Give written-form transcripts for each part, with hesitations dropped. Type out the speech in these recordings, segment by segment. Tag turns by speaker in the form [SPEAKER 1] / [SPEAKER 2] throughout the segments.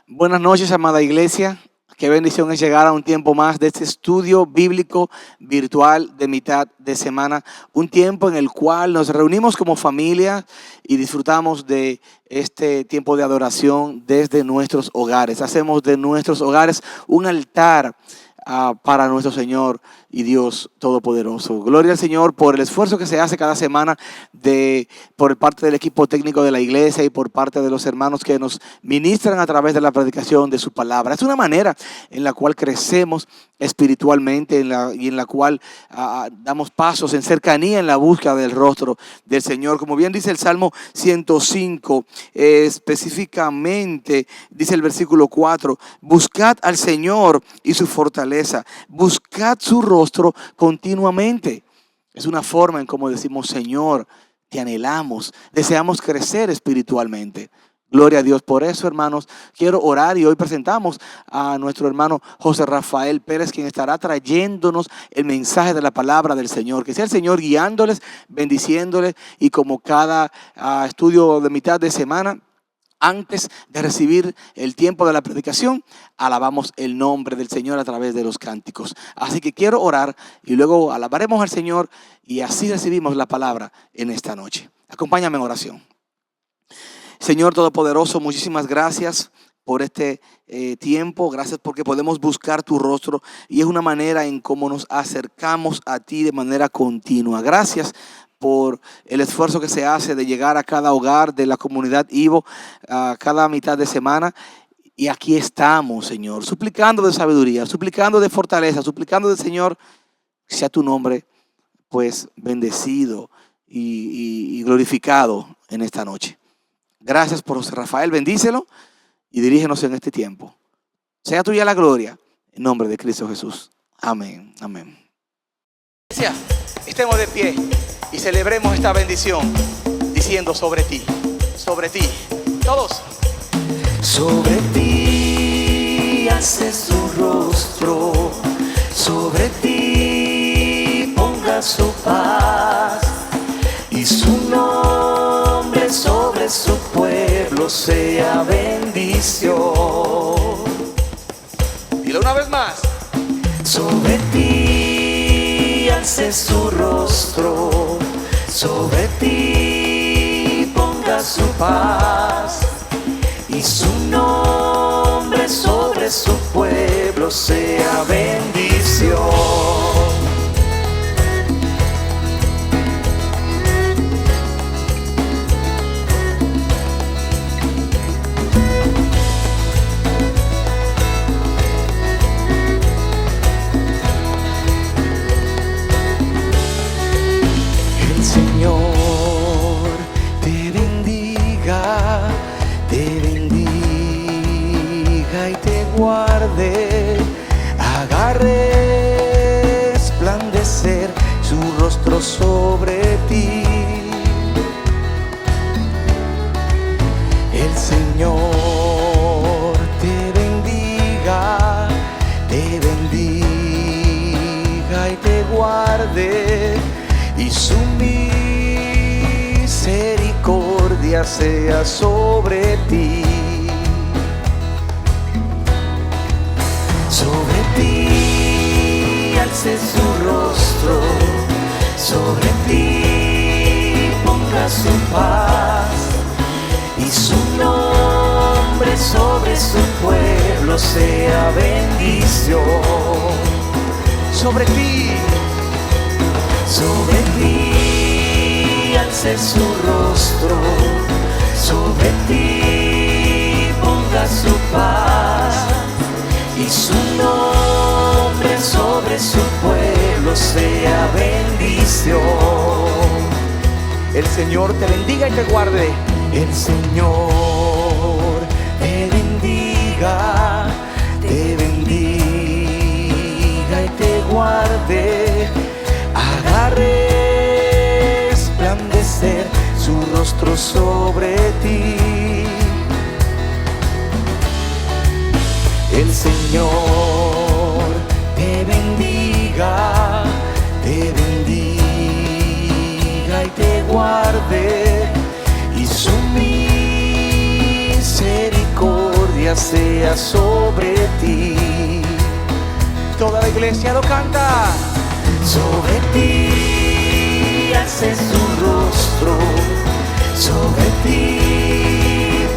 [SPEAKER 1] Buenas noches, amada iglesia. Qué bendición es llegar a un tiempo más de este estudio bíblico virtual de mitad de semana. Un tiempo en el cual nos reunimos como familia y disfrutamos de este tiempo de adoración desde nuestros hogares. Hacemos de nuestros hogares un altar para nuestro Señor y Dios Todopoderoso. Gloria al Señor por el esfuerzo que se hace cada semana por parte del equipo técnico de la iglesia y por parte de los hermanos que nos ministran a través de la predicación de su palabra. Es una manera en la cual crecemos espiritualmente y en la cual damos pasos en cercanía en la búsqueda del rostro del Señor. Como bien dice el Salmo 105, específicamente dice el versículo 4, buscad al Señor y su fortaleza, buscad su rostro continuamente. Es una forma en cómo decimos: Señor, te anhelamos, deseamos crecer espiritualmente. Gloria a Dios por eso, hermanos. Quiero orar y hoy presentamos a nuestro hermano José Rafael Pérez, quien estará trayéndonos el mensaje de la palabra del Señor. Que sea el Señor guiándoles, bendiciéndoles, y como cada estudio de mitad de semana, antes de recibir el tiempo de la predicación, alabamos el nombre del Señor a través de los cánticos. Así que quiero orar y luego alabaremos al Señor y así recibimos la palabra en esta noche. Acompáñame en oración. Señor Todopoderoso, muchísimas gracias por este tiempo. Gracias porque podemos buscar tu rostro y es una manera en cómo nos acercamos a ti de manera continua. Gracias por el esfuerzo que se hace de llegar a cada hogar de la comunidad Ivo a cada mitad de semana. Y aquí estamos, Señor, suplicando de sabiduría, suplicando de fortaleza, suplicando del Señor, que sea tu nombre pues bendecido y glorificado en esta noche. Gracias por José Rafael, bendícelo y dirígenos en este tiempo. Sea tuya la gloria, en nombre de Cristo Jesús. Amén, amén. Gracias. Estemos de pie y celebremos esta bendición diciendo: sobre ti, todos.
[SPEAKER 2] Sobre ti hace su rostro, sobre ti ponga su paz y su nombre sobre su pueblo sea bendición.
[SPEAKER 1] Dilo una vez más.
[SPEAKER 2] Sobre ti alce su rostro, sobre ti ponga su paz y su nombre sobre su pueblo sea bendición. Guarde, haga resplandecer su rostro sobre ti. El Señor te bendiga y te guarde, y su misericordia sea sobre ti. Sobre ti alce su rostro, sobre ti ponga su paz y su nombre sobre su pueblo sea bendición.
[SPEAKER 1] Sobre ti
[SPEAKER 2] alce su rostro, sobre ti ponga su paz y su nombre sobre su pueblo sea bendición.
[SPEAKER 1] El Señor te bendiga y te guarde.
[SPEAKER 2] El Señor te bendiga y te guarde, haga resplandecer su rostro sobre ti. El Señor te bendiga y te guarde, y su misericordia gloria sea sobre ti.
[SPEAKER 1] Toda la iglesia lo canta.
[SPEAKER 2] Sobre ti alce su rostro, sobre ti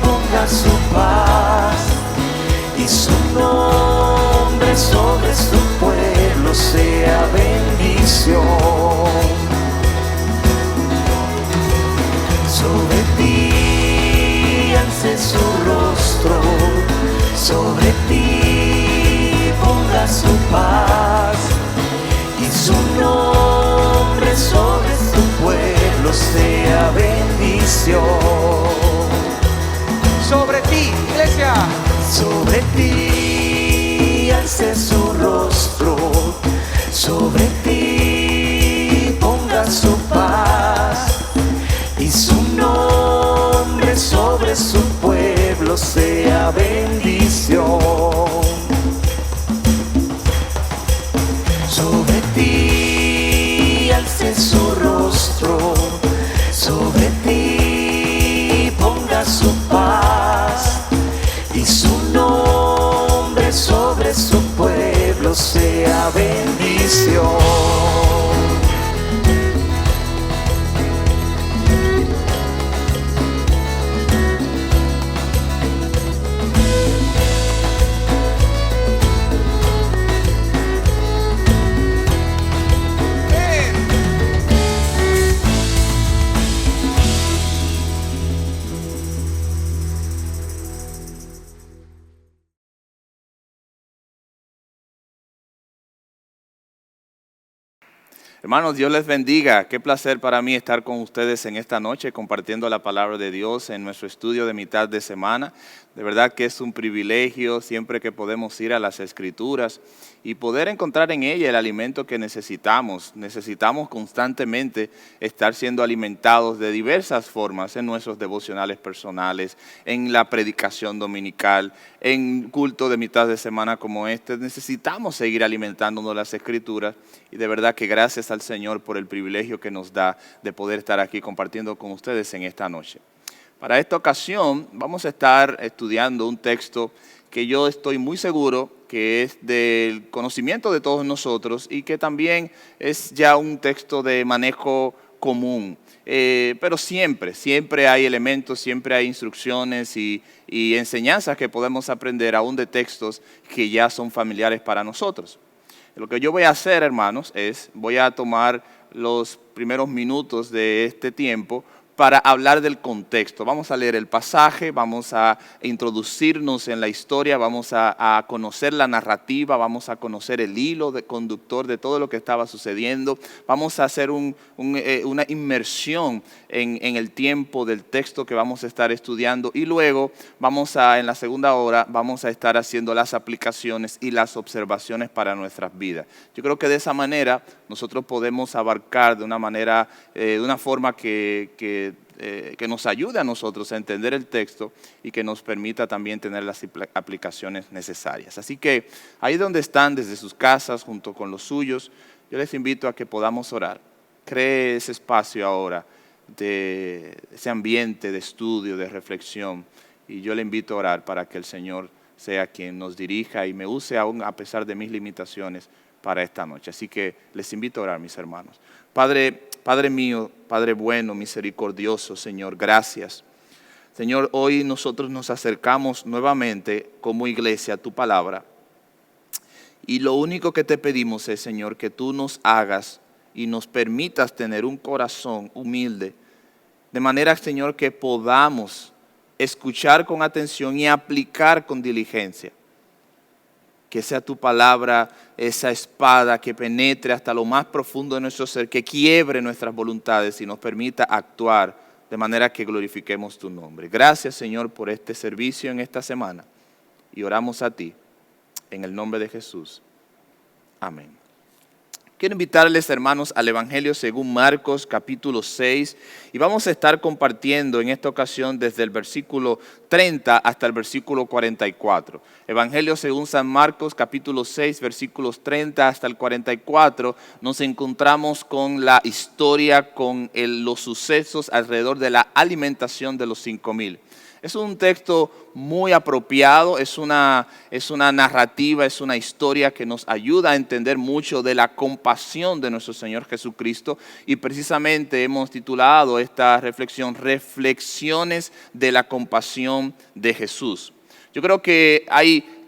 [SPEAKER 2] ponga su paz, y su nombre sobre su pueblo sea bendición. Sobre ti alce su rostro, sobre ti ponga su paz, y su nombre sobre su pueblo sea bendición.
[SPEAKER 1] Sobre ti, iglesia.
[SPEAKER 2] Sobre ti alce su rostro, sobre ti ponga su paz, y su nombre sobre su pueblo sea bendición. Sobre ti alce su rostro, sobre ti ponga su paz, y su nombre sobre su pueblo sea bendición.
[SPEAKER 3] Hermanos, Dios les bendiga. Qué placer para mí estar con ustedes en esta noche compartiendo la palabra de Dios en nuestro estudio de mitad de semana. De verdad que es un privilegio siempre que podemos ir a las Escrituras y poder encontrar en ella el alimento que necesitamos. Necesitamos constantemente estar siendo alimentados de diversas formas en nuestros devocionales personales, en la predicación dominical, en culto de mitad de semana como este. Necesitamos seguir alimentándonos de las Escrituras y de verdad que gracias al Señor por el privilegio que nos da de poder estar aquí compartiendo con ustedes en esta noche. Para esta ocasión vamos a estar estudiando un texto que yo estoy muy seguro que es del conocimiento de todos nosotros y que también es ya un texto de manejo común. Pero siempre hay elementos, siempre hay instrucciones y enseñanzas que podemos aprender aún de textos que ya son familiares para nosotros. Lo que yo voy a hacer, hermanos, voy a tomar los primeros minutos de este tiempo para hablar del contexto. Vamos a leer el pasaje, vamos a introducirnos en la historia, vamos a conocer la narrativa, vamos a conocer el hilo conductor de todo lo que estaba sucediendo. Vamos a hacer una inmersión en el tiempo del texto que vamos a estar estudiando y luego en la segunda hora, vamos a estar haciendo las aplicaciones y las observaciones para nuestras vidas. Yo creo que de esa manera nosotros podemos abarcar de una forma que nos ayude a nosotros a entender el texto y que nos permita también tener las aplicaciones necesarias. Así que ahí donde están, desde sus casas, junto con los suyos, yo les invito a que podamos orar. Cree ese espacio ahora, de ese ambiente de estudio, de reflexión, y yo le invito a orar para que el Señor sea quien nos dirija y me use aún a pesar de mis limitaciones para esta noche. Así que les invito a orar, mis hermanos. Padre mío, Padre bueno, misericordioso, Señor, gracias. Señor, hoy nosotros nos acercamos nuevamente como iglesia a tu palabra. Y lo único que te pedimos es, Señor, que tú nos hagas y nos permitas tener un corazón humilde. De manera, Señor, que podamos escuchar con atención y aplicar con diligencia. Que sea tu palabra esa espada que penetre hasta lo más profundo de nuestro ser, que quiebre nuestras voluntades y nos permita actuar de manera que glorifiquemos tu nombre. Gracias, Señor, por este servicio en esta semana y oramos a ti en el nombre de Jesús. Amén. Quiero invitarles, hermanos, al Evangelio según Marcos, capítulo 6, y vamos a estar compartiendo en esta ocasión desde el versículo 30 hasta el versículo 44. Evangelio según San Marcos, capítulo 6, versículos 30 hasta el 44, nos encontramos con la historia, con los sucesos alrededor de la alimentación de los 5,000. Es un texto muy apropiado, es una narrativa, es una historia que nos ayuda a entender mucho de la compasión de nuestro Señor Jesucristo, y precisamente hemos titulado esta reflexión Reflexiones de la compasión de Jesús. Yo creo que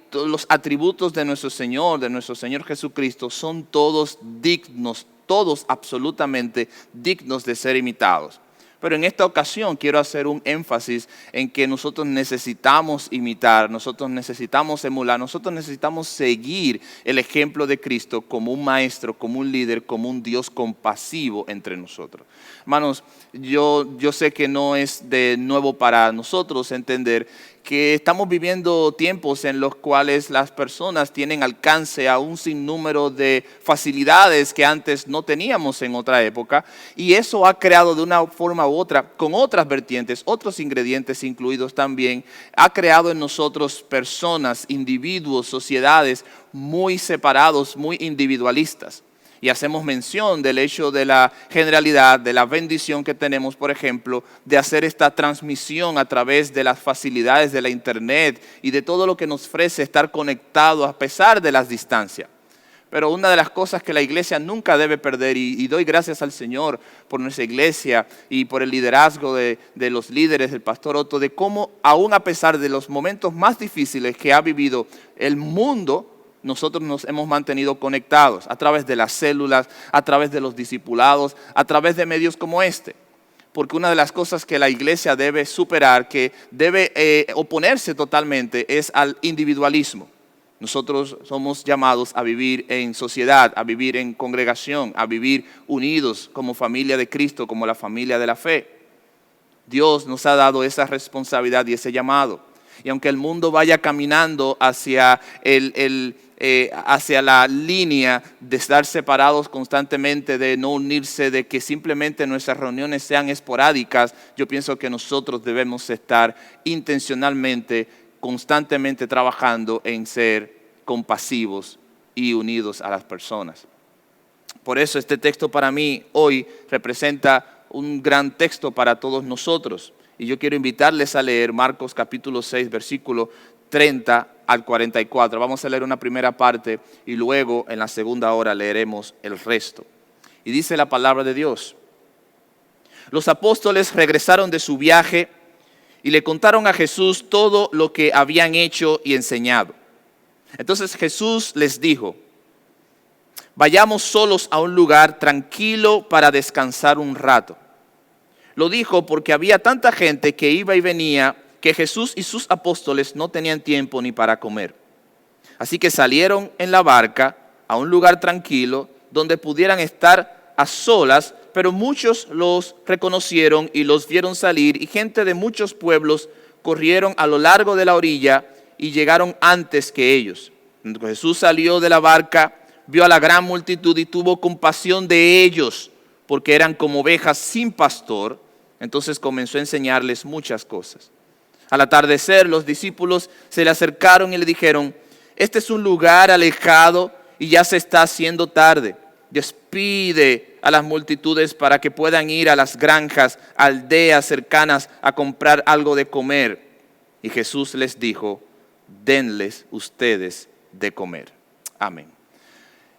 [SPEAKER 3] todos los atributos de nuestro Señor Jesucristo son todos dignos, todos absolutamente dignos de ser imitados. Pero en esta ocasión quiero hacer un énfasis en que nosotros necesitamos imitar, nosotros necesitamos emular, nosotros necesitamos seguir el ejemplo de Cristo como un maestro, como un líder, como un Dios compasivo entre nosotros. Hermanos, yo sé que no es de nuevo para nosotros entender que estamos viviendo tiempos en los cuales las personas tienen alcance a un sinnúmero de facilidades que antes no teníamos en otra época, y eso ha creado de una forma u otra, con otras vertientes, otros ingredientes incluidos también, ha creado en nosotros personas, individuos, sociedades muy separados, muy individualistas. Y hacemos mención del hecho de la generalidad, de la bendición que tenemos, por ejemplo, de hacer esta transmisión a través de las facilidades de la internet y de todo lo que nos ofrece estar conectados a pesar de las distancias. Pero una de las cosas que la iglesia nunca debe perder, y doy gracias al Señor por nuestra iglesia y por el liderazgo de los líderes, del pastor Otto, de cómo aún a pesar de los momentos más difíciles que ha vivido el mundo, nosotros nos hemos mantenido conectados a través de las células, a través de los discipulados, a través de medios como este. Porque una de las cosas que la iglesia debe superar, que debe oponerse totalmente, es al individualismo. Nosotros somos llamados a vivir en sociedad, a vivir en congregación, a vivir unidos como familia de Cristo, como la familia de la fe. Dios nos ha dado esa responsabilidad y ese llamado. Y aunque el mundo vaya caminando hacia la línea de estar separados constantemente, de no unirse, de que simplemente nuestras reuniones sean esporádicas, yo pienso que nosotros debemos estar intencionalmente, constantemente trabajando en ser compasivos y unidos a las personas. Por eso este texto para mí hoy representa un gran texto para todos nosotros. Y yo quiero invitarles a leer Marcos capítulo 6, versículo 30 al 44. Vamos a leer una primera parte y luego en la segunda hora leeremos el resto. Y dice la palabra de Dios: los apóstoles regresaron de su viaje y le contaron a Jesús todo lo que habían hecho y enseñado. Entonces Jesús les dijo: vayamos solos a un lugar tranquilo para descansar un rato. Lo dijo porque había tanta gente que iba y venía que Jesús y sus apóstoles no tenían tiempo ni para comer. Así que salieron en la barca a un lugar tranquilo donde pudieran estar a solas, pero muchos los reconocieron y los vieron salir, y gente de muchos pueblos corrieron a lo largo de la orilla y llegaron antes que ellos. Cuando Jesús salió de la barca, vio a la gran multitud y tuvo compasión de ellos, porque eran como ovejas sin pastor. Entonces comenzó a enseñarles muchas cosas. Al atardecer, los discípulos se le acercaron y le dijeron: este es un lugar alejado y ya se está haciendo tarde. Despide a las multitudes para que puedan ir a las granjas, aldeas cercanas a comprar algo de comer. Y Jesús les dijo: denles ustedes de comer. Amén.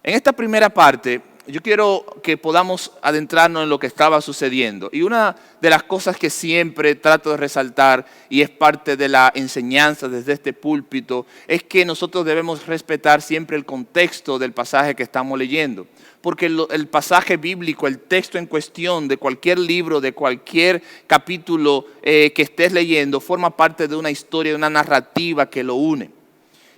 [SPEAKER 3] En esta primera parte, yo quiero que podamos adentrarnos en lo que estaba sucediendo. Y una de las cosas que siempre trato de resaltar, y es parte de la enseñanza desde este púlpito, es que nosotros debemos respetar siempre el contexto del pasaje que estamos leyendo. Porque el pasaje bíblico, el texto en cuestión de cualquier libro, de cualquier capítulo que estés leyendo, forma parte de una historia, de una narrativa que lo une.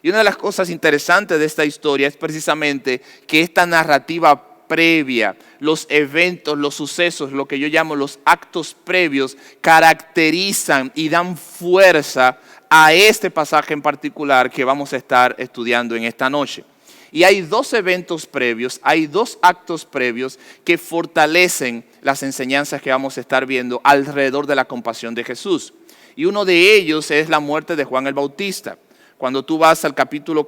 [SPEAKER 3] Y una de las cosas interesantes de esta historia es precisamente que esta narrativa previa, los eventos, los sucesos, lo que yo llamo los actos previos, caracterizan y dan fuerza a este pasaje en particular que vamos a estar estudiando en esta noche. Y hay dos eventos previos, hay dos actos previos que fortalecen las enseñanzas que vamos a estar viendo alrededor de la compasión de Jesús. Y uno de ellos es la muerte de Juan el Bautista. Cuando tú vas al capítulo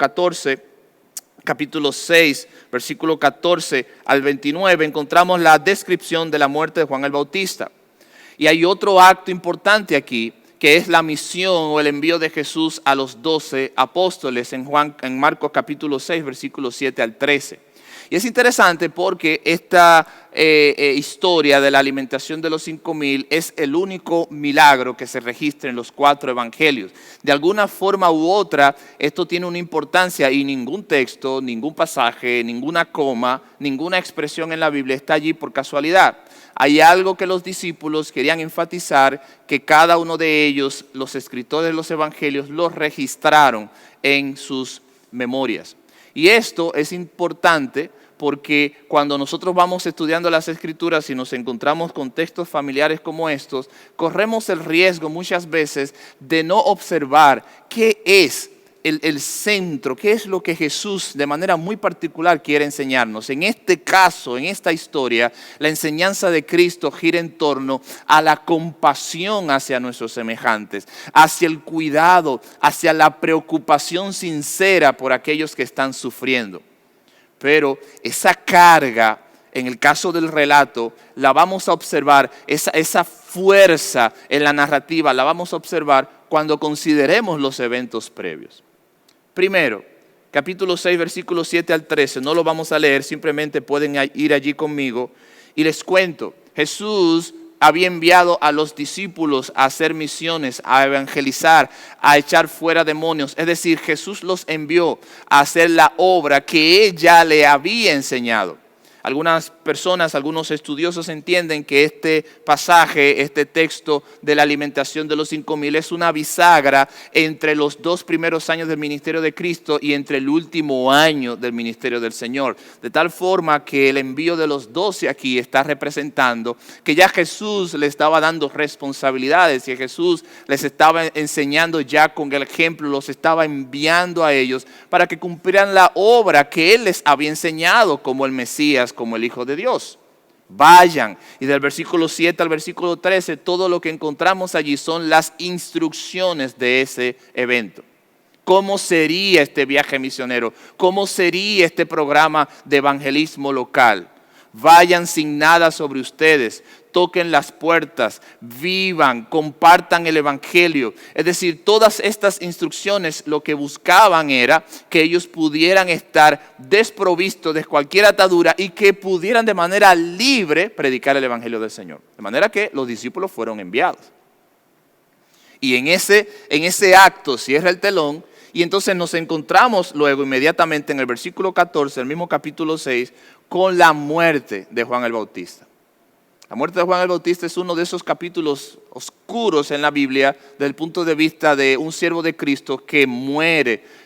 [SPEAKER 3] 6, versículo 14 al 29, encontramos la descripción de la muerte de Juan el Bautista. Y hay otro acto importante aquí, que es la misión o el envío de Jesús a los 12 apóstoles en Marcos capítulo 6, versículos 7 al 13. Y es interesante porque esta historia de la alimentación de los 5,000 es el único milagro que se registra en los 4 evangelios. De alguna forma u otra, esto tiene una importancia y ningún texto, ningún pasaje, ninguna coma, ninguna expresión en la Biblia está allí por casualidad. Hay algo que los discípulos querían enfatizar, que cada uno de ellos, los escritores de los evangelios, los registraron en sus memorias. Y esto es importante porque cuando nosotros vamos estudiando las Escrituras y nos encontramos con textos familiares como estos, corremos el riesgo muchas veces de no observar qué es el centro, qué es lo que Jesús de manera muy particular quiere enseñarnos. En este caso, en esta historia, la enseñanza de Cristo gira en torno a la compasión hacia nuestros semejantes, hacia el cuidado, hacia la preocupación sincera por aquellos que están sufriendo. Pero esa carga, en el caso del relato, la vamos a observar, esa fuerza en la narrativa la vamos a observar cuando consideremos los eventos previos. Primero, capítulo 6, versículos 7 al 13, no lo vamos a leer, simplemente pueden ir allí conmigo y les cuento. Jesús había enviado a los discípulos a hacer misiones, a evangelizar, a echar fuera demonios. Es decir, Jesús los envió a hacer la obra que Él ya le había enseñado. Algunas personas, algunos estudiosos entienden que este pasaje, este texto de la alimentación de los 5,000 es una bisagra entre los 2 primeros años del ministerio de Cristo y entre el último año del ministerio del Señor. De tal forma que el envío de los 12 aquí está representando que ya Jesús les estaba dando responsabilidades y Jesús les estaba enseñando ya con el ejemplo, los estaba enviando a ellos para que cumplieran la obra que Él les había enseñado como el Mesías, como el Hijo de Dios. Vayan. Y del versículo 7 al versículo 13, todo lo que encontramos allí son las instrucciones de ese evento. ¿Cómo sería este viaje misionero? ¿Cómo sería este programa de evangelismo local? Vayan sin nada sobre ustedes, toquen las puertas, vivan, compartan el evangelio. Es decir, todas estas instrucciones lo que buscaban era que ellos pudieran estar desprovistos de cualquier atadura y que pudieran de manera libre predicar el evangelio del Señor. De manera que los discípulos fueron enviados. Y en ese acto cierra el telón. Y entonces nos encontramos luego inmediatamente en el versículo 14, el mismo capítulo 6, con la muerte de Juan el Bautista. La muerte de Juan el Bautista es uno de esos capítulos oscuros en la Biblia desde el punto de vista de un siervo de Cristo que muere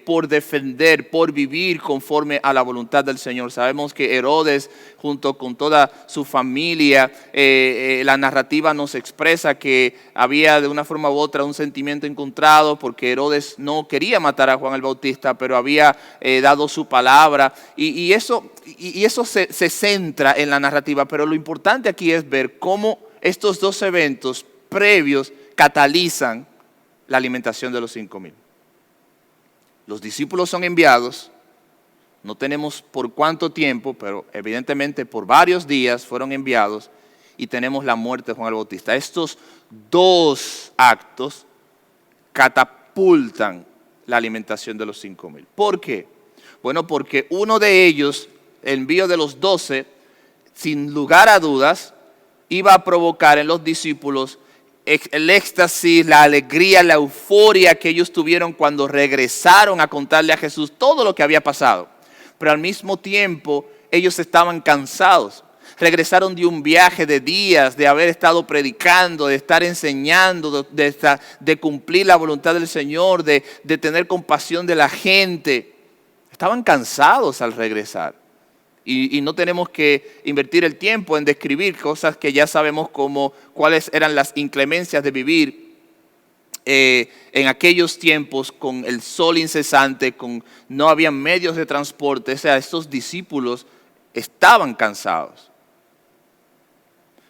[SPEAKER 3] por defender, por vivir conforme a la voluntad del Señor. Sabemos que Herodes, junto con toda su familia, la narrativa nos expresa que había de una forma u otra un sentimiento encontrado porque Herodes no quería matar a Juan el Bautista, pero había dado su palabra y eso se centra en la narrativa. Pero lo importante aquí es ver cómo estos 2 eventos previos catalizan la alimentación de los 5,000. Los discípulos son enviados, no tenemos por cuánto tiempo, pero evidentemente por varios días fueron enviados y tenemos la muerte de Juan el Bautista. Estos 2 actos catapultan la alimentación de los 5,000. ¿Por qué? Bueno, porque uno de ellos, el envío de los 12, sin lugar a dudas, iba a provocar en los discípulos el éxtasis, la alegría, la euforia que ellos tuvieron cuando regresaron a contarle a Jesús todo lo que había pasado. Pero al mismo tiempo ellos estaban cansados. Regresaron de un viaje de días, de haber estado predicando, de estar enseñando, de cumplir la voluntad del Señor, de tener compasión de la gente. Estaban cansados al regresar. Y no tenemos que invertir el tiempo en describir cosas que ya sabemos como cuáles eran las inclemencias de vivir en aquellos tiempos con el sol incesante, no había medios de transporte. O sea, estos discípulos estaban cansados.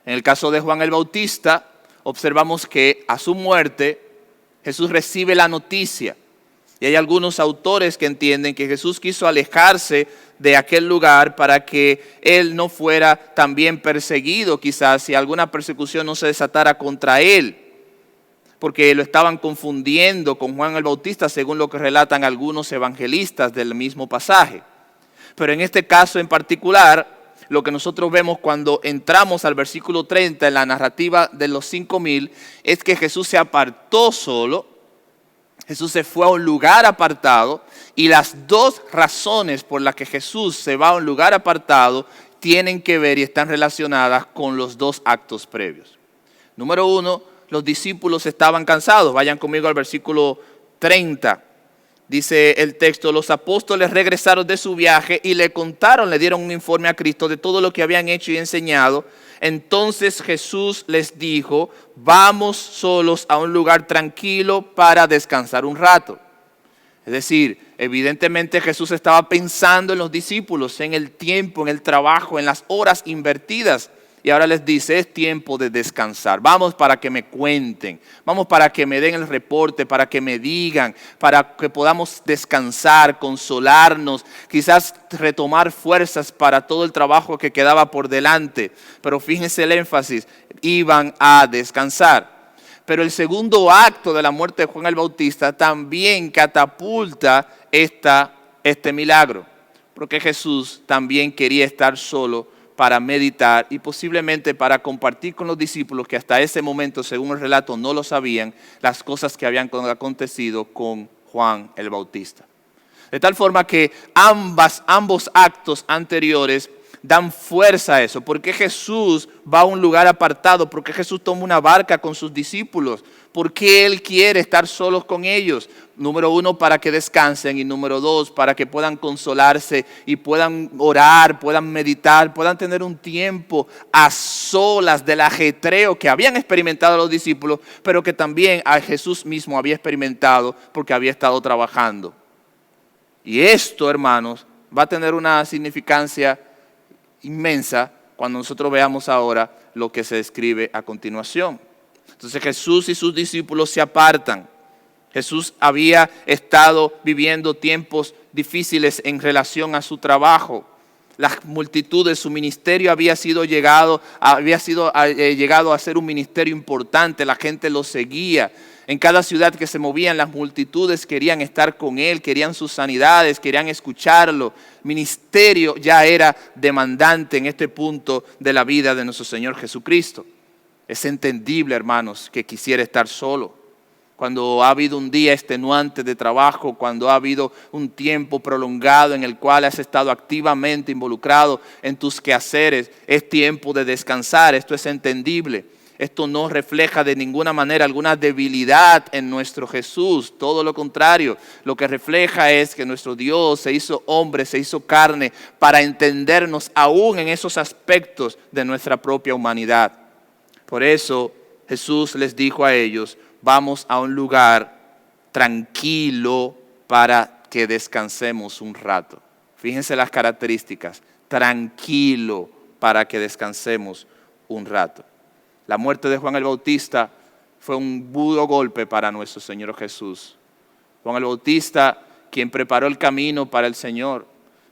[SPEAKER 3] En el caso de Juan el Bautista, observamos que a su muerte Jesús recibe la noticia. Y hay algunos autores que entienden que Jesús quiso alejarse de aquel lugar para que él no fuera también perseguido, quizás si alguna persecución no se desatara contra él. porque lo estaban confundiendo con Juan el Bautista, según lo que relatan algunos evangelistas del mismo pasaje. Pero en este caso en particular, lo que nosotros vemos cuando entramos al versículo 30 en la narrativa de los 5,000 es que Jesús se apartó solo, Jesús se fue a un lugar apartado, y las dos razones por las que Jesús se va a un lugar apartado tienen que ver y están relacionadas con los dos actos previos. Número 1, los discípulos estaban cansados. Vayan conmigo al versículo 30. Dice el texto: los apóstoles regresaron de su viaje y le contaron, le dieron un informe a Cristo de todo lo que habían hecho y enseñado. Entonces Jesús les dijo: vamos solos a un lugar tranquilo para descansar un rato. Es decir, evidentemente Jesús estaba pensando en los discípulos, en el tiempo, en el trabajo, en las horas invertidas. Y ahora les dice: es tiempo de descansar. Vamos para que me cuenten, vamos para que me den el reporte, para que me digan, para que podamos descansar, consolarnos, quizás retomar fuerzas para todo el trabajo que quedaba por delante. Pero fíjense el énfasis: iban a descansar. Pero el segundo acto de la muerte de Juan el Bautista también catapulta este milagro, porque Jesús también quería estar solo para meditar y posiblemente para compartir con los discípulos, que hasta ese momento, según el relato, no lo sabían, las cosas que habían acontecido con Juan el Bautista. De tal forma que ambos actos anteriores dan fuerza a eso. ¿Por qué Jesús va a un lugar apartado? ¿Por qué Jesús toma una barca con sus discípulos? ¿Por qué Él quiere estar solos con ellos? Número 1, para que descansen, y número 2, para que puedan consolarse y puedan orar, puedan meditar, puedan tener un tiempo a solas del ajetreo que habían experimentado los discípulos, pero que también a Jesús mismo había experimentado porque había estado trabajando. Y esto, hermanos, va a tener una significancia inmensa cuando nosotros veamos ahora lo que se describe a continuación. Entonces Jesús y sus discípulos se apartan. Jesús había estado viviendo tiempos difíciles en relación a su trabajo. Las multitudes, su ministerio había llegado a ser un ministerio importante. La gente lo seguía. En cada ciudad que se movían, las multitudes querían estar con Él, querían sus sanidades, querían escucharlo. Ministerio ya era demandante en este punto de la vida de nuestro Señor Jesucristo. Es entendible, hermanos, que quisiera estar solo. Cuando ha habido un día extenuante de trabajo, cuando ha habido un tiempo prolongado en el cual has estado activamente involucrado en tus quehaceres, es tiempo de descansar. Esto es entendible. Esto no refleja de ninguna manera alguna debilidad en nuestro Jesús. Todo lo contrario, lo que refleja es que nuestro Dios se hizo hombre, se hizo carne para entendernos aún en esos aspectos de nuestra propia humanidad. Por eso Jesús les dijo a ellos: vamos a un lugar tranquilo para que descansemos un rato. Fíjense las características: tranquilo para que descansemos un rato. La muerte de Juan el Bautista fue un duro golpe para nuestro Señor Jesús. Juan el Bautista, quien preparó el camino para el Señor.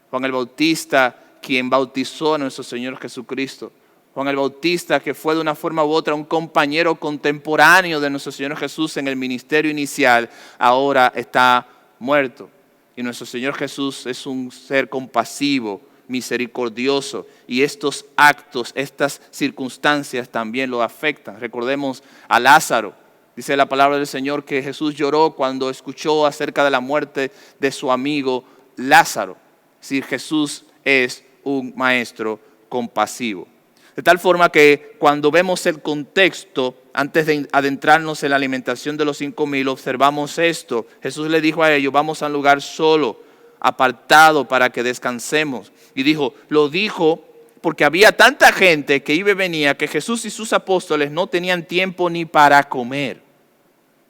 [SPEAKER 3] Juan el Bautista, quien bautizó a nuestro Señor Jesucristo. Juan el Bautista, que fue de una forma u otra un compañero contemporáneo de nuestro Señor Jesús en el ministerio inicial, ahora está muerto. Y nuestro Señor Jesús es un ser compasivo, misericordioso, y estos actos, estas circunstancias también lo afectan. Recordemos a Lázaro. Dice la palabra del Señor que Jesús lloró cuando escuchó acerca de la muerte de su amigo Lázaro. Es decir, Jesús es un maestro compasivo. De tal forma que cuando vemos el contexto, antes de adentrarnos en la alimentación de los 5,000, observamos esto. Jesús le dijo a ellos: vamos a un lugar solo, apartado, para que descansemos. Y lo dijo porque había tanta gente que iba y venía que Jesús y sus apóstoles no tenían tiempo ni para comer.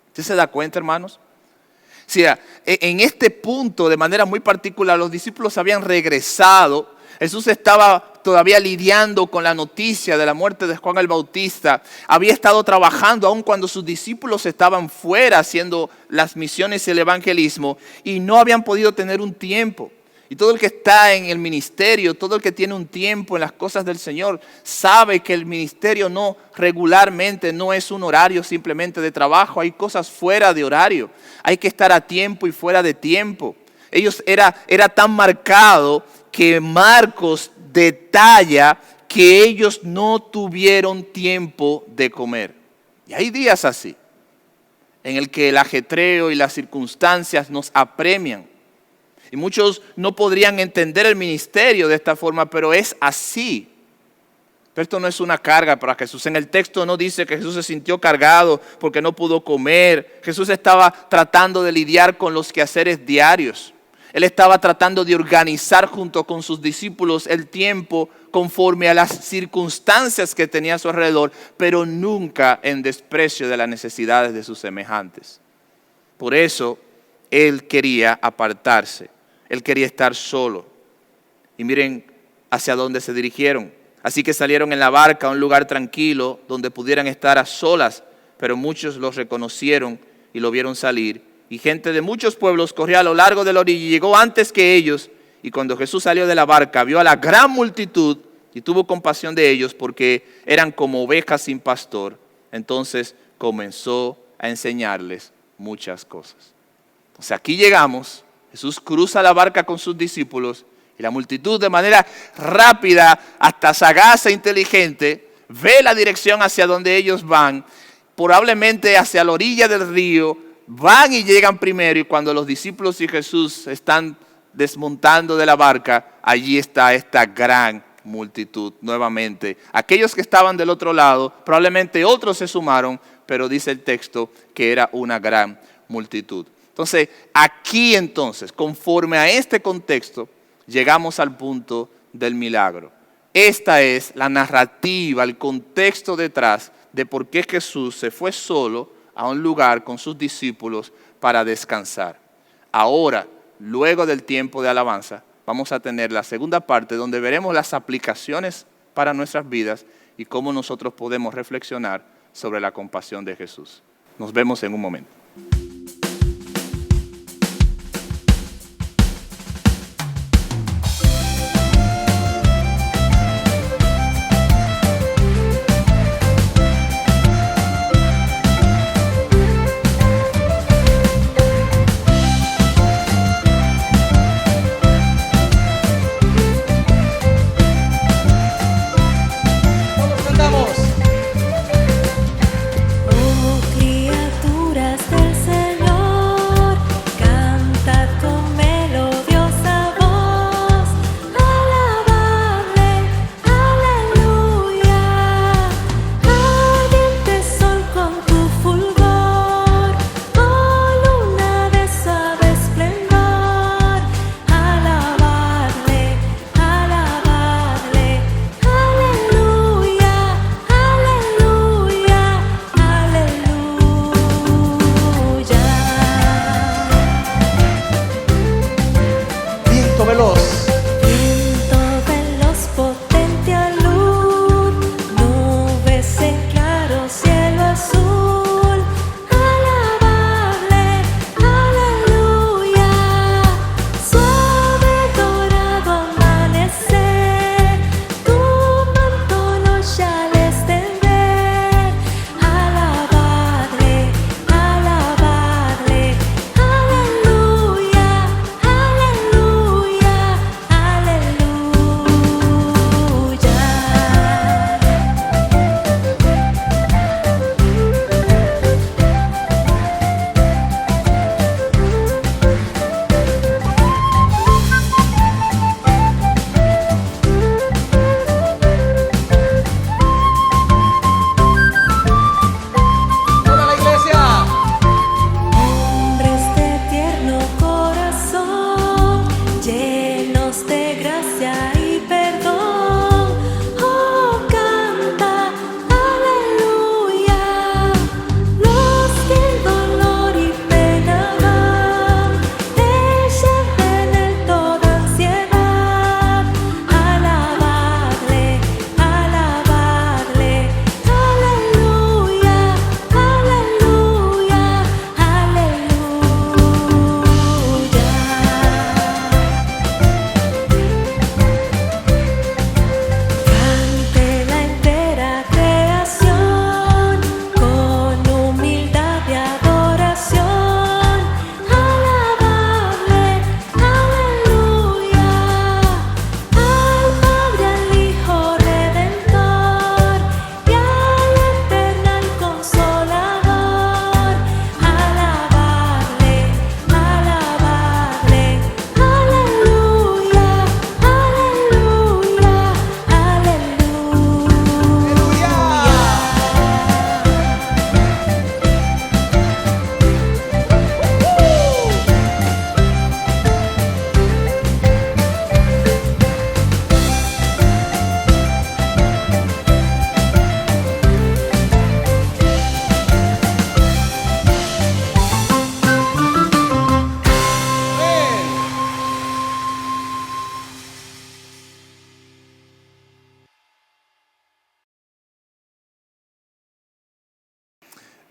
[SPEAKER 3] ¿Usted se da cuenta, hermanos? O sea, en este punto, de manera muy particular, los discípulos habían regresado. Jesús estaba todavía lidiando con la noticia de la muerte de Juan el Bautista. Había estado trabajando aun cuando sus discípulos estaban fuera haciendo las misiones y el evangelismo, y no habían podido tener un tiempo. Y todo el que está en el ministerio, todo el que tiene un tiempo en las cosas del Señor, sabe que el ministerio no regularmente no es un horario simplemente de trabajo. Hay cosas fuera de horario. Hay que estar a tiempo y fuera de tiempo. Era tan marcado que Marcos detalla que ellos no tuvieron tiempo de comer. Y hay días así, en el que el ajetreo y las circunstancias nos apremian. Y muchos no podrían entender el ministerio de esta forma, pero es así. Pero esto no es una carga para Jesús. En el texto no dice que Jesús se sintió cargado porque no pudo comer. Jesús estaba tratando de lidiar con los quehaceres diarios. Él estaba tratando de organizar junto con sus discípulos el tiempo conforme a las circunstancias que tenía a su alrededor, pero nunca en desprecio de las necesidades de sus semejantes. Por eso Él quería apartarse. Él quería estar solo. Y miren hacia dónde se dirigieron. Así que salieron en la barca a un lugar tranquilo donde pudieran estar a solas, pero muchos los reconocieron y lo vieron salir. Y gente de muchos pueblos corrió a lo largo de la orilla y llegó antes que ellos. Y cuando Jesús salió de la barca, vio a la gran multitud y tuvo compasión de ellos porque eran como ovejas sin pastor. Entonces comenzó a enseñarles muchas cosas. Entonces aquí llegamos. Jesús cruza la barca con sus discípulos y la multitud de manera rápida, hasta sagaz e inteligente, ve la dirección hacia donde ellos van, probablemente hacia la orilla del río, van y llegan primero y cuando los discípulos y Jesús están desmontando de la barca, allí está esta gran multitud nuevamente. Aquellos que estaban del otro lado, probablemente otros se sumaron, pero dice el texto que era una gran multitud. Entonces, aquí entonces, conforme a este contexto, llegamos al punto del milagro. Esta es la narrativa, el contexto detrás de por qué Jesús se fue solo a un lugar con sus discípulos para descansar. Ahora, luego del tiempo de alabanza, vamos a tener la segunda parte donde veremos las aplicaciones para nuestras vidas y cómo nosotros podemos reflexionar sobre la compasión de Jesús. Nos vemos en un momento.
[SPEAKER 4] Oh, criaturas del Señor.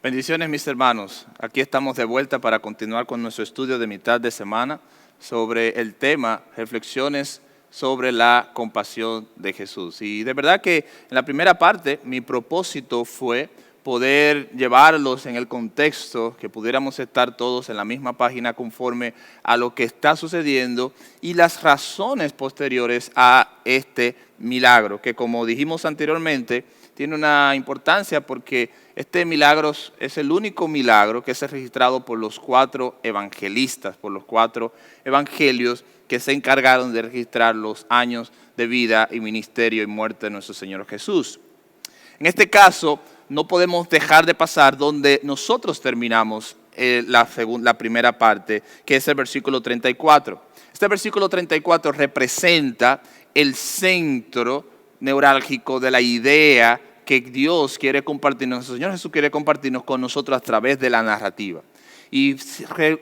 [SPEAKER 3] Bendiciones, mis hermanos. Aquí estamos de vuelta para continuar con nuestro estudio de mitad de semana sobre el tema reflexiones sobre la compasión de Jesús. Y de verdad que en la primera parte mi propósito fue poder llevarlos en el contexto, que pudiéramos estar todos en la misma página conforme a lo que está sucediendo y las razones posteriores a este milagro, que como dijimos anteriormente, tiene una importancia porque este milagro es el único milagro que es registrado por los 4 evangelistas, por los 4 evangelios que se encargaron de registrar los años de vida y ministerio y muerte de nuestro Señor Jesús. En este caso, no podemos dejar de pasar donde nosotros terminamos la primera parte, que es el versículo 34. Este versículo 34 representa el centro neurálgico de la idea que Dios quiere compartirnos, nuestro Señor Jesús quiere compartirnos con nosotros a través de la narrativa. Y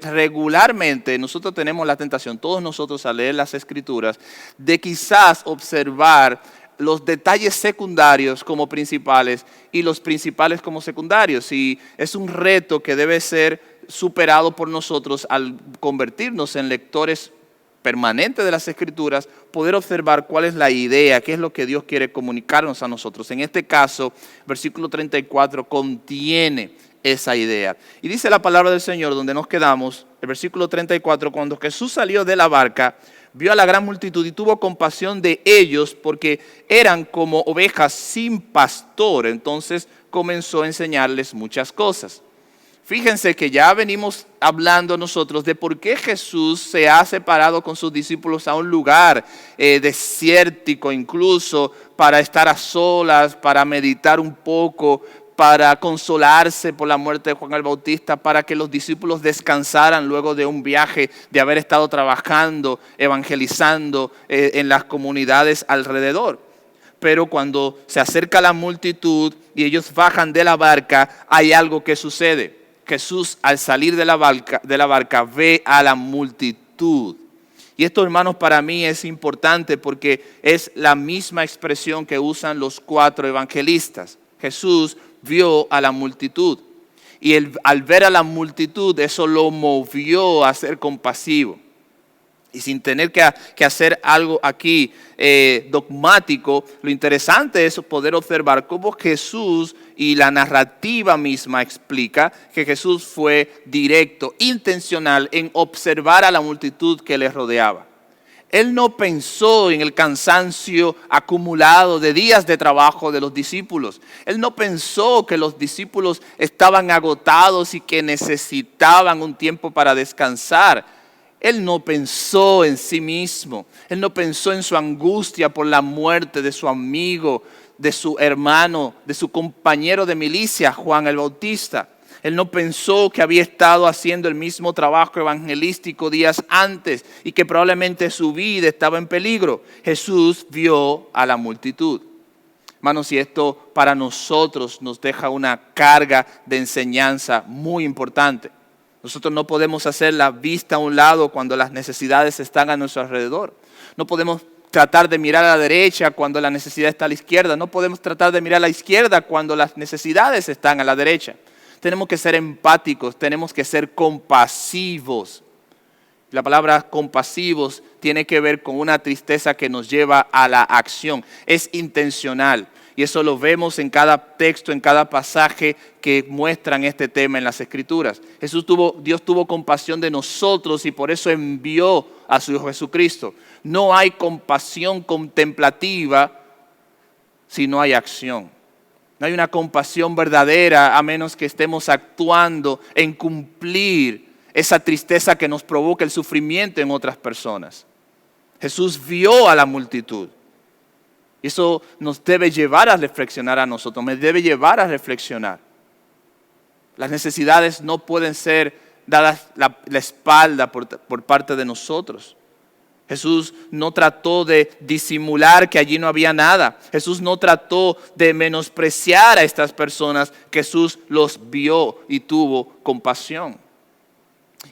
[SPEAKER 3] regularmente nosotros tenemos la tentación, todos nosotros al leer las Escrituras, de quizás observar los detalles secundarios como principales y los principales como secundarios. Y es un reto que debe ser superado por nosotros al convertirnos en lectores permanente de las Escrituras, poder observar cuál es la idea, qué es lo que Dios quiere comunicarnos a nosotros. En este caso, versículo 34 contiene esa idea. Y dice la palabra del Señor, donde nos quedamos, el versículo 34, cuando Jesús salió de la barca, vio a la gran multitud y tuvo compasión de ellos porque eran como ovejas sin pastor. Entonces comenzó a enseñarles muchas cosas. Fíjense que ya venimos hablando nosotros de por qué Jesús se ha separado con sus discípulos a un lugar desértico, incluso para estar a solas, para meditar un poco, para consolarse por la muerte de Juan el Bautista, para que los discípulos descansaran luego de un viaje, de haber estado trabajando, evangelizando en las comunidades alrededor. Pero cuando se acerca la multitud y ellos bajan de la barca, hay algo que sucede. Jesús, al salir de la barca, ve a la multitud. Y esto, hermanos, para mí es importante porque es la misma expresión que usan los 4 evangelistas. Jesús vio a la multitud. Y al ver a la multitud, eso lo movió a ser compasivo. Y sin tener que hacer algo aquí dogmático, lo interesante es poder observar cómo Jesús y la narrativa misma explica que Jesús fue directo, intencional en observar a la multitud que le rodeaba. Él no pensó en el cansancio acumulado de días de trabajo de los discípulos. Él no pensó que los discípulos estaban agotados y que necesitaban un tiempo para descansar. Él no pensó en sí mismo. Él no pensó en su angustia por la muerte de su amigo, de su hermano, de su compañero de milicia, Juan el Bautista. Él no pensó que había estado haciendo el mismo trabajo evangelístico días antes y que probablemente su vida estaba en peligro. Jesús vio a la multitud. Hermanos, y esto para nosotros nos deja una carga de enseñanza muy importante. Nosotros no podemos hacer la vista a un lado cuando las necesidades están a nuestro alrededor. No podemos tratar de mirar a la derecha cuando la necesidad está a la izquierda. No podemos tratar de mirar a la izquierda cuando las necesidades están a la derecha. Tenemos que ser empáticos, tenemos que ser compasivos. La palabra compasivos tiene que ver con una tristeza que nos lleva a la acción. Es intencional. Y eso lo vemos en cada texto, en cada pasaje que muestran este tema en las Escrituras. Dios tuvo compasión de nosotros y por eso envió a su Hijo Jesucristo. No hay compasión contemplativa si no hay acción. No hay una compasión verdadera a menos que estemos actuando en cumplir esa tristeza que nos provoca el sufrimiento en otras personas. Jesús vio a la multitud. Y eso nos debe llevar a reflexionar a nosotros, me debe llevar a reflexionar. Las necesidades no pueden ser dadas la espalda por parte de nosotros. Jesús no trató de disimular que allí no había nada. Jesús no trató de menospreciar a estas personas. Jesús los vio y tuvo compasión.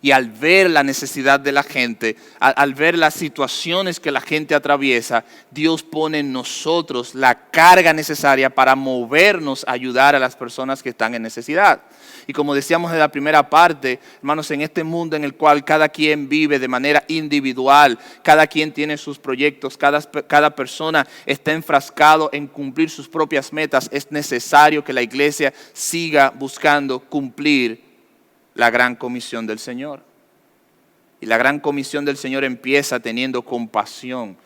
[SPEAKER 3] Y al ver la necesidad de la gente, al ver las situaciones que la gente atraviesa, Dios pone en nosotros la carga necesaria para movernos a ayudar a las personas que están en necesidad. Y como decíamos en la primera parte, hermanos, en este mundo en el cual cada quien vive de manera individual, cada quien tiene sus proyectos, cada persona está enfrascado en cumplir sus propias metas, es necesario que la iglesia siga buscando cumplir la gran comisión del Señor. Y la gran comisión del Señor empieza teniendo compasión.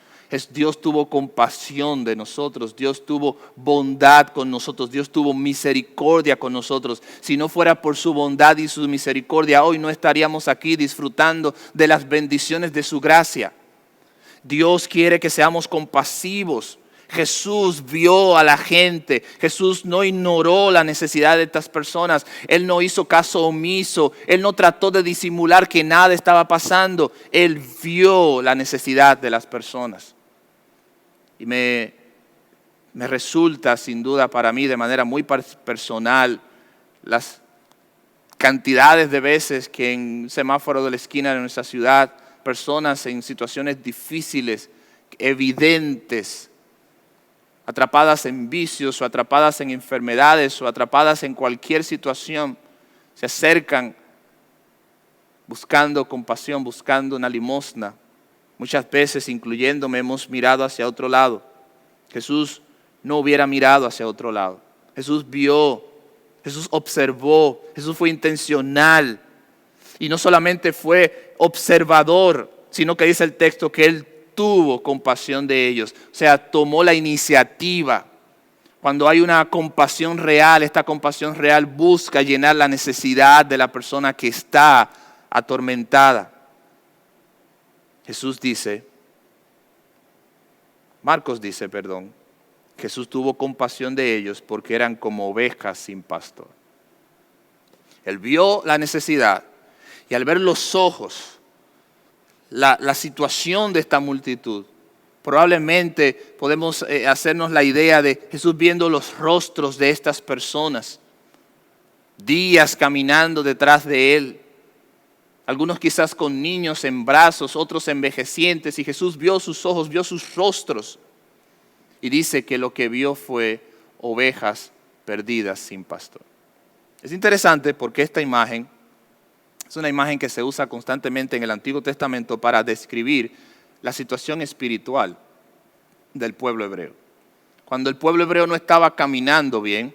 [SPEAKER 3] Dios tuvo compasión de nosotros, Dios tuvo bondad con nosotros, Dios tuvo misericordia con nosotros. Si no fuera por su bondad y su misericordia, hoy no estaríamos aquí disfrutando de las bendiciones de su gracia. Dios quiere que seamos compasivos. Jesús vio a la gente, Jesús no ignoró la necesidad de estas personas, Él no hizo caso omiso, Él no trató de disimular que nada estaba pasando, Él vio la necesidad de las personas. Y me resulta sin duda para mí de manera muy personal las cantidades de veces que en un semáforo de la esquina de nuestra ciudad, personas en situaciones difíciles, evidentes, atrapadas en vicios o atrapadas en enfermedades o atrapadas en cualquier situación, se acercan buscando compasión, buscando una limosna. Muchas veces, incluyéndome, hemos mirado hacia otro lado. Jesús no hubiera mirado hacia otro lado. Jesús vio, Jesús observó, Jesús fue intencional. Y no solamente fue observador, sino que dice el texto que Él tuvo compasión de ellos, o sea, tomó la iniciativa. Cuando hay una compasión real, esta compasión real busca llenar la necesidad de la persona que está atormentada. Marcos dice, Jesús tuvo compasión de ellos porque eran como ovejas sin pastor. Él vio la necesidad y al ver los ojos, la situación de esta multitud, probablemente podemos hacernos la idea de Jesús viendo los rostros de estas personas, días caminando detrás de Él, algunos quizás con niños en brazos, otros envejecientes, y Jesús vio sus ojos, vio sus rostros, y dice que lo que vio fue ovejas perdidas sin pastor. Es interesante porque esta imagen es una imagen que se usa constantemente en el Antiguo Testamento para describir la situación espiritual del pueblo hebreo. Cuando el pueblo hebreo no estaba caminando bien,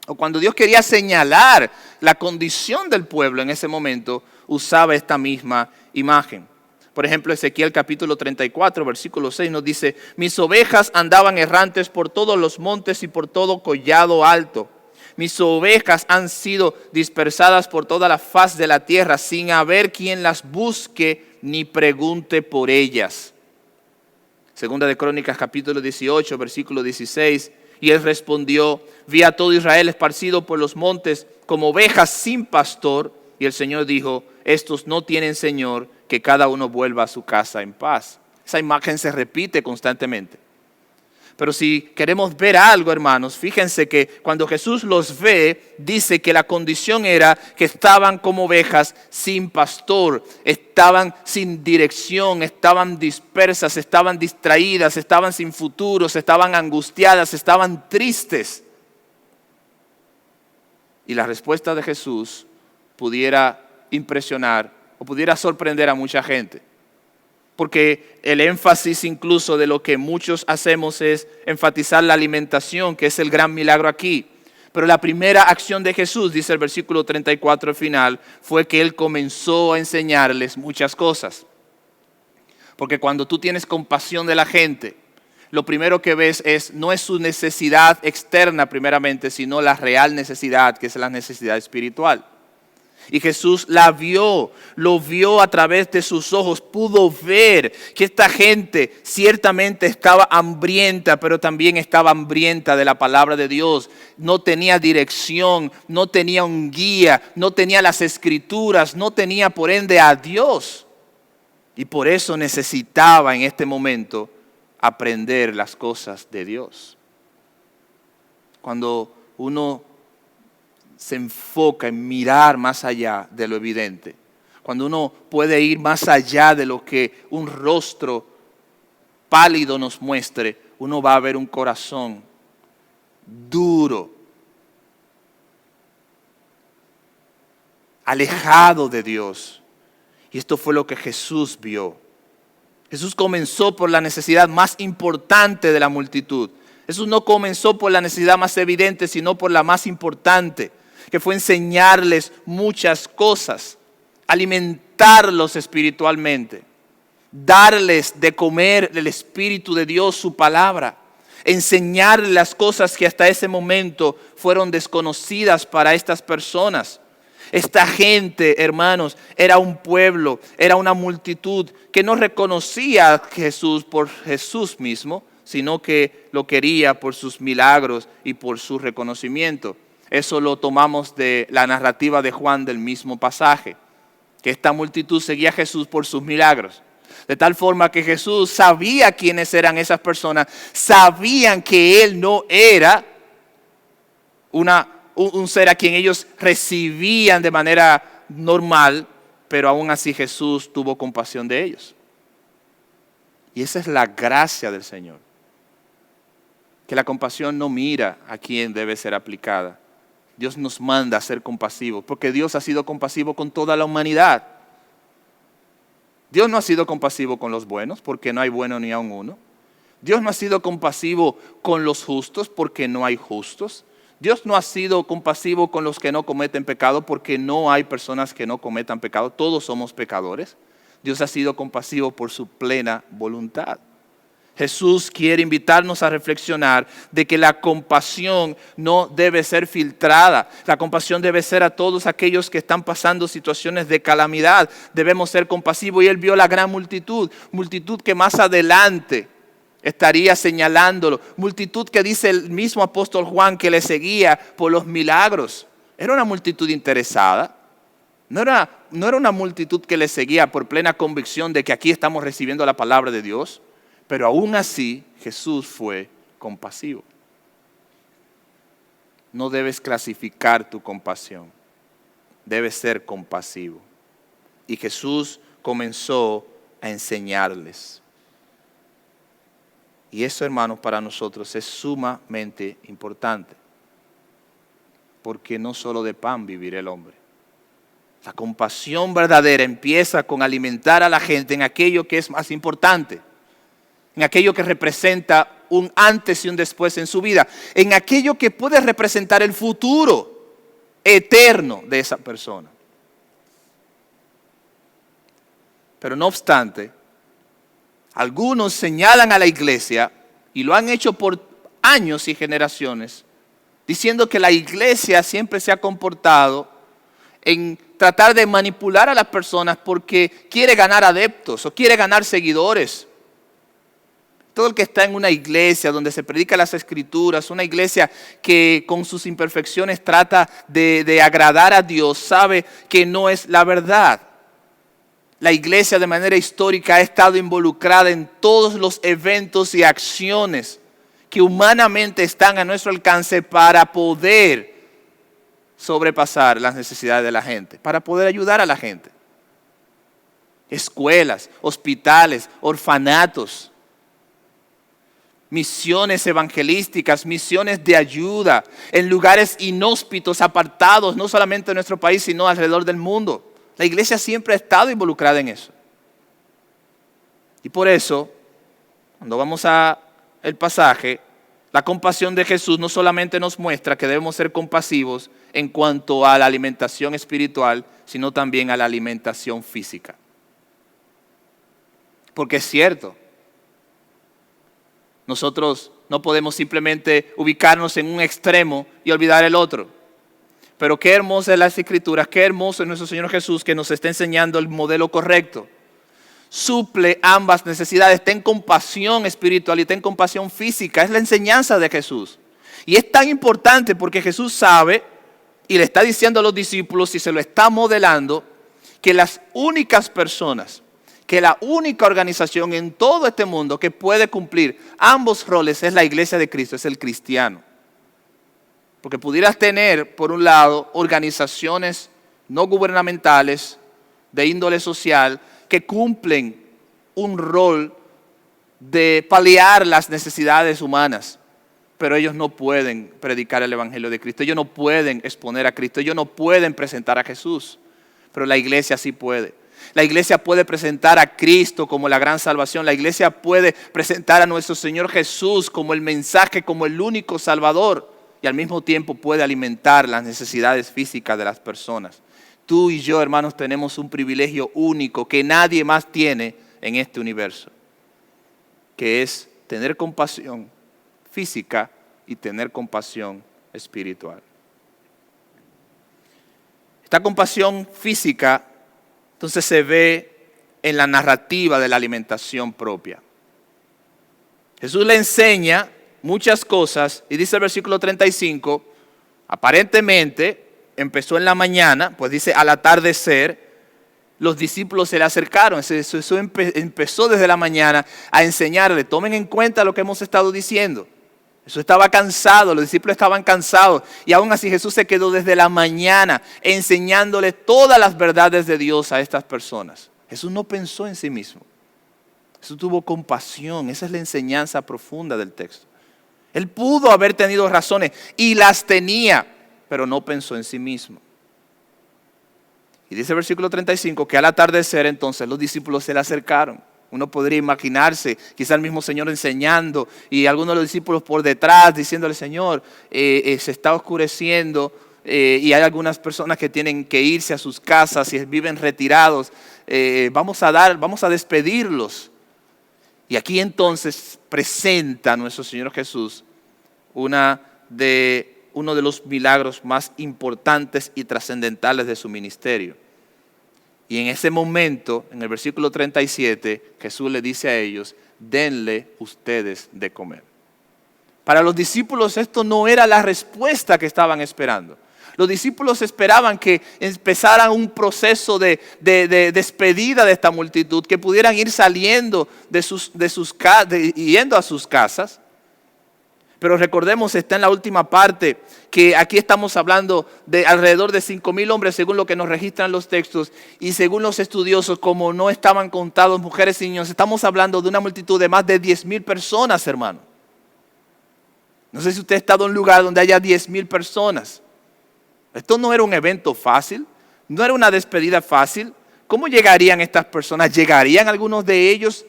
[SPEAKER 3] o cuando Dios quería señalar la condición del pueblo en ese momento, usaba esta misma imagen. Por ejemplo, Ezequiel capítulo 34, versículo 6 nos dice: mis ovejas andaban errantes por todos los montes y por todo collado alto. Mis ovejas han sido dispersadas por toda la faz de la tierra sin haber quien las busque ni pregunte por ellas. Segunda de Crónicas capítulo 18, versículo 16. Y él respondió: vi a todo Israel esparcido por los montes como ovejas sin pastor. Y el Señor dijo: estos no tienen Señor, que cada uno vuelva a su casa en paz. Esa imagen se repite constantemente. Pero si queremos ver algo, hermanos, fíjense que cuando Jesús los ve, dice que la condición era que estaban como ovejas sin pastor, estaban sin dirección, estaban dispersas, estaban distraídas, estaban sin futuros, estaban angustiadas, estaban tristes. Y la respuesta de Jesús pudiera impresionar o pudiera sorprender a mucha gente. Porque el énfasis incluso de lo que muchos hacemos es enfatizar la alimentación, que es el gran milagro aquí. Pero la primera acción de Jesús, dice el versículo 34 al final, fue que Él comenzó a enseñarles muchas cosas. Porque cuando tú tienes compasión de la gente, lo primero que ves no es su necesidad externa primeramente, sino la real necesidad, que es la necesidad espiritual. Y Jesús lo vio a través de sus ojos, pudo ver que esta gente ciertamente estaba hambrienta, pero también estaba hambrienta de la palabra de Dios. No tenía dirección, no tenía un guía, no tenía las escrituras, no tenía por ende a Dios. Y por eso necesitaba en este momento aprender las cosas de Dios. Cuando uno se enfoca en mirar más allá de lo evidente. Cuando uno puede ir más allá de lo que un rostro pálido nos muestre, uno va a ver un corazón duro, alejado de Dios. Y esto fue lo que Jesús vio. Jesús comenzó por la necesidad más importante de la multitud. Jesús no comenzó por la necesidad más evidente, sino por la más importante, que fue enseñarles muchas cosas, alimentarlos espiritualmente, darles de comer el Espíritu de Dios, su palabra, enseñarles las cosas que hasta ese momento fueron desconocidas para estas personas. Esta gente, hermanos, era un pueblo, era una multitud que no reconocía a Jesús por Jesús mismo, sino que lo quería por sus milagros y por su reconocimiento. Eso lo tomamos de la narrativa de Juan del mismo pasaje, que esta multitud seguía a Jesús por sus milagros. De tal forma que Jesús sabía quiénes eran esas personas, sabían que Él no era un ser a quien ellos recibían de manera normal, pero aún así Jesús tuvo compasión de ellos. Y esa es la gracia del Señor. Que la compasión no mira a quién debe ser aplicada. Dios nos manda a ser compasivos, porque Dios ha sido compasivo con toda la humanidad. Dios no ha sido compasivo con los buenos, porque no hay bueno ni aun uno. Dios no ha sido compasivo con los justos, porque no hay justos. Dios no ha sido compasivo con los que no cometen pecado, porque no hay personas que no cometan pecado. Todos somos pecadores. Dios ha sido compasivo por su plena voluntad. Jesús quiere invitarnos a reflexionar de que la compasión no debe ser filtrada. La compasión debe ser a todos aquellos que están pasando situaciones de calamidad. Debemos ser compasivos, y Él vio la gran multitud que más adelante estaría señalándolo. Multitud que dice el mismo apóstol Juan que le seguía por los milagros. Era una multitud interesada. No era una multitud que le seguía por plena convicción de que aquí estamos recibiendo la palabra de Dios. Pero aún así, Jesús fue compasivo. No debes clasificar tu compasión. Debes ser compasivo. Y Jesús comenzó a enseñarles. Y eso, hermanos, para nosotros es sumamente importante. Porque no solo de pan vivirá el hombre. La compasión verdadera empieza con alimentar a la gente en aquello que es más importante. En aquello que representa un antes y un después en su vida, en aquello que puede representar el futuro eterno de esa persona. Pero no obstante, algunos señalan a la iglesia, y lo han hecho por años y generaciones, diciendo que la iglesia siempre se ha comportado en tratar de manipular a las personas porque quiere ganar adeptos o quiere ganar seguidores. Todo el que está en una iglesia donde se predica las Escrituras, una iglesia que con sus imperfecciones trata de agradar a Dios, sabe que no es la verdad. La iglesia de manera histórica ha estado involucrada en todos los eventos y acciones que humanamente están a nuestro alcance para poder sobrepasar las necesidades de la gente, para poder ayudar a la gente. Escuelas, hospitales, orfanatos, misiones evangelísticas, misiones de ayuda en lugares inhóspitos, apartados, no solamente en nuestro país, sino alrededor del mundo. La iglesia siempre ha estado involucrada en eso. Y por eso, cuando vamos al pasaje, la compasión de Jesús no solamente nos muestra que debemos ser compasivos en cuanto a la alimentación espiritual, sino también a la alimentación física. Porque es cierto, nosotros no podemos simplemente ubicarnos en un extremo y olvidar el otro. Pero qué hermosa es las Escrituras, qué hermoso es nuestro Señor Jesús que nos está enseñando el modelo correcto. Suple ambas necesidades, ten compasión espiritual y ten compasión física. Es la enseñanza de Jesús. Y es tan importante porque Jesús sabe y le está diciendo a los discípulos y se lo está modelando que las únicas personas, que la única organización en todo este mundo que puede cumplir ambos roles es la iglesia de Cristo, es el cristiano. Porque pudieras tener, por un lado, organizaciones no gubernamentales, de índole social que cumplen un rol de paliar las necesidades humanas, pero ellos no pueden predicar el Evangelio de Cristo, ellos no pueden exponer a Cristo, ellos no pueden presentar a Jesús, pero la iglesia sí puede. La iglesia puede presentar a Cristo como la gran salvación, la iglesia puede presentar a nuestro Señor Jesús como el mensaje, como el único Salvador, y al mismo tiempo puede alimentar las necesidades físicas de las personas. Tú y yo, hermanos, tenemos un privilegio único que nadie más tiene en este universo, que es tener compasión física y tener compasión espiritual. Esta compasión física entonces se ve en la narrativa de la alimentación propia. Jesús le enseña muchas cosas y dice el versículo 35, aparentemente empezó en la mañana, pues dice al atardecer, los discípulos se le acercaron, eso empezó desde la mañana a enseñarle, tomen en cuenta lo que hemos estado diciendo. Jesús estaba cansado, los discípulos estaban cansados y aún así Jesús se quedó desde la mañana enseñándole todas las verdades de Dios a estas personas. Jesús no pensó en sí mismo, Jesús tuvo compasión, esa es la enseñanza profunda del texto. Él pudo haber tenido razones y las tenía, pero no pensó en sí mismo. Y dice el versículo 35 que al atardecer entonces los discípulos se le acercaron. Uno podría imaginarse, quizá el mismo Señor enseñando y algunos de los discípulos por detrás diciéndole, Señor, se está oscureciendo y hay algunas personas que tienen que irse a sus casas y viven retirados. Vamos a despedirlos. Y aquí entonces presenta a nuestro Señor Jesús uno de los milagros más importantes y trascendentales de su ministerio. Y en ese momento, en el versículo 37, Jesús le dice a ellos, denle ustedes de comer. Para los discípulos esto no era la respuesta que estaban esperando. Los discípulos esperaban que empezara un proceso de despedida de esta multitud, que pudieran ir saliendo yendo a sus casas. Pero recordemos, está en la última parte, que aquí estamos hablando de alrededor de 5,000 hombres según lo que nos registran los textos y según los estudiosos, como no estaban contados mujeres y niños, estamos hablando de una multitud de más de 10,000 personas, hermano. No sé si usted ha estado en un lugar donde haya 10,000 personas. Esto no era un evento fácil, no era una despedida fácil. ¿Cómo llegarían estas personas? ¿Llegarían algunos de ellos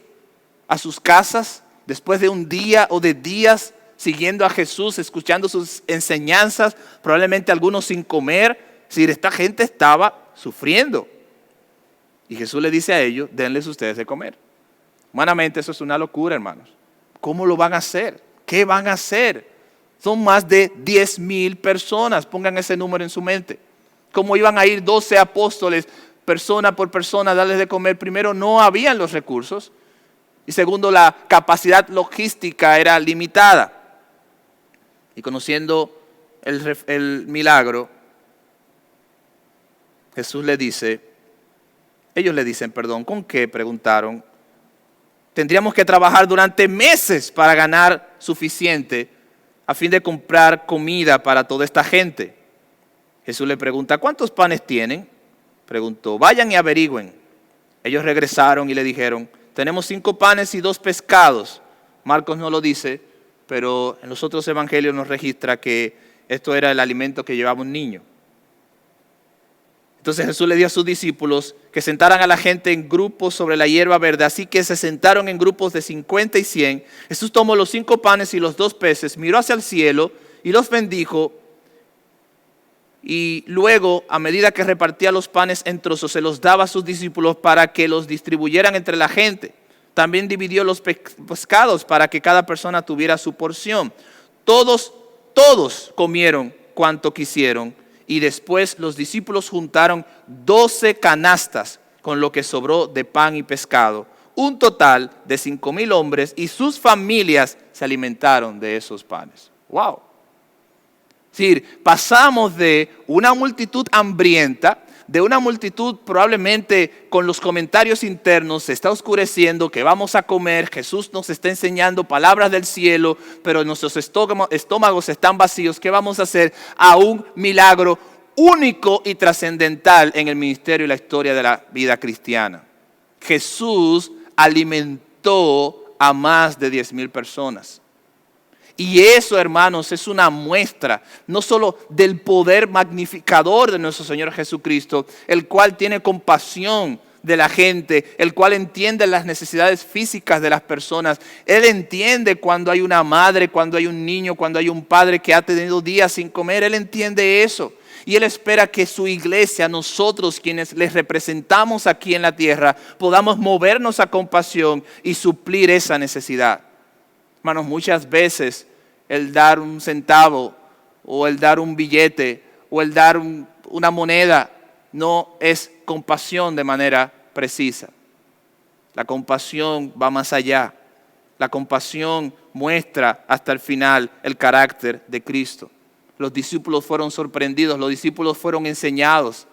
[SPEAKER 3] a sus casas después de un día o de días siguiendo a Jesús, escuchando sus enseñanzas, probablemente algunos sin comer? Es decir, esta gente estaba sufriendo. Y Jesús le dice a ellos, denles ustedes de comer. Humanamente eso es una locura, hermanos. ¿Cómo lo van a hacer? ¿Qué van a hacer? Son más de 10,000 personas, pongan ese número en su mente. ¿Cómo iban a ir 12 apóstoles, persona por persona, a darles de comer? Primero, no habían los recursos. Y segundo, la capacidad logística era limitada. Y conociendo el milagro, Jesús le dice, ellos le dicen, ¿con qué? Preguntaron. Tendríamos que trabajar durante meses para ganar suficiente a fin de comprar comida para toda esta gente. Jesús le pregunta, ¿cuántos panes tienen? Preguntó, vayan y averigüen. Ellos regresaron y le dijeron, tenemos 5 panes y 2 pescados. Marcos no lo dice, pero en los otros evangelios nos registra que esto era el alimento que llevaba un niño. Entonces Jesús le dio a sus discípulos que sentaran a la gente en grupos sobre la hierba verde. Así que se sentaron en grupos de 50 y 100. Jesús tomó los 5 panes y los 2 peces, miró hacia el cielo y los bendijo. Y luego, a medida que repartía los panes en trozos, se los daba a sus discípulos para que los distribuyeran entre la gente. También dividió los pescados para que cada persona tuviera su porción. Todos comieron cuanto quisieron. Y después los discípulos juntaron 12 canastas con lo que sobró de pan y pescado. Un total de 5,000 hombres y sus familias se alimentaron de esos panes. ¡Wow! Es decir, pasamos de una multitud hambrienta, de una multitud probablemente con los comentarios internos, se está oscureciendo, que vamos a comer, Jesús nos está enseñando palabras del cielo, pero nuestros estómagos están vacíos, ¿qué vamos a hacer? A un milagro único y trascendental en el ministerio y la historia de la vida cristiana. Jesús alimentó a más de 10,000 personas. Y eso, hermanos, es una muestra no solo del poder magnificador de nuestro Señor Jesucristo, el cual tiene compasión de la gente, el cual entiende las necesidades físicas de las personas. Él entiende cuando hay una madre, cuando hay un niño, cuando hay un padre que ha tenido días sin comer. Él entiende eso. Y Él espera que su iglesia, nosotros quienes les representamos aquí en la tierra, podamos movernos a compasión y suplir esa necesidad. Hermanos, muchas veces el dar un centavo o el dar un billete o el dar una moneda no es compasión de manera precisa. La compasión va más allá. La compasión muestra hasta el final el carácter de Cristo. Los discípulos fueron sorprendidos, los discípulos fueron enseñados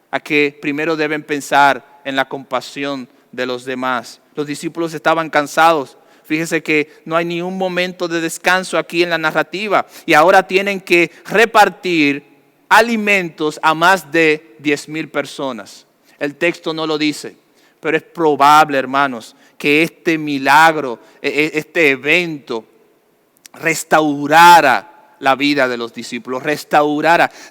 [SPEAKER 3] a que primero deben pensar en la compasión de los demás. Los discípulos estaban cansados. Fíjese que no hay ni un momento de descanso aquí en la narrativa y ahora tienen que repartir alimentos a más de 10,000 personas. El texto no lo dice, pero es probable, hermanos, que este milagro, este evento restaurara la vida de los discípulos,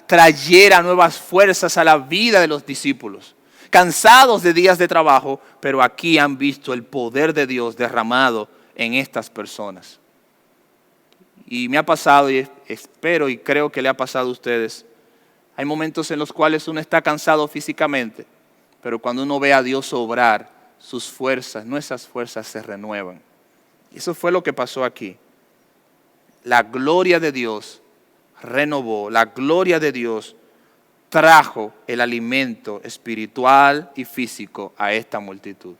[SPEAKER 3] trayera nuevas fuerzas a la vida de los discípulos. Cansados de días de trabajo, pero aquí han visto el poder de Dios derramado en estas personas. Y me ha pasado, y espero y creo que le ha pasado a ustedes, hay momentos en los cuales uno está cansado físicamente, pero cuando uno ve a Dios obrar, sus fuerzas, nuestras fuerzas se renuevan. Y eso fue lo que pasó aquí. La gloria de Dios renovó, la gloria de Dios trajo el alimento espiritual y físico a esta multitud.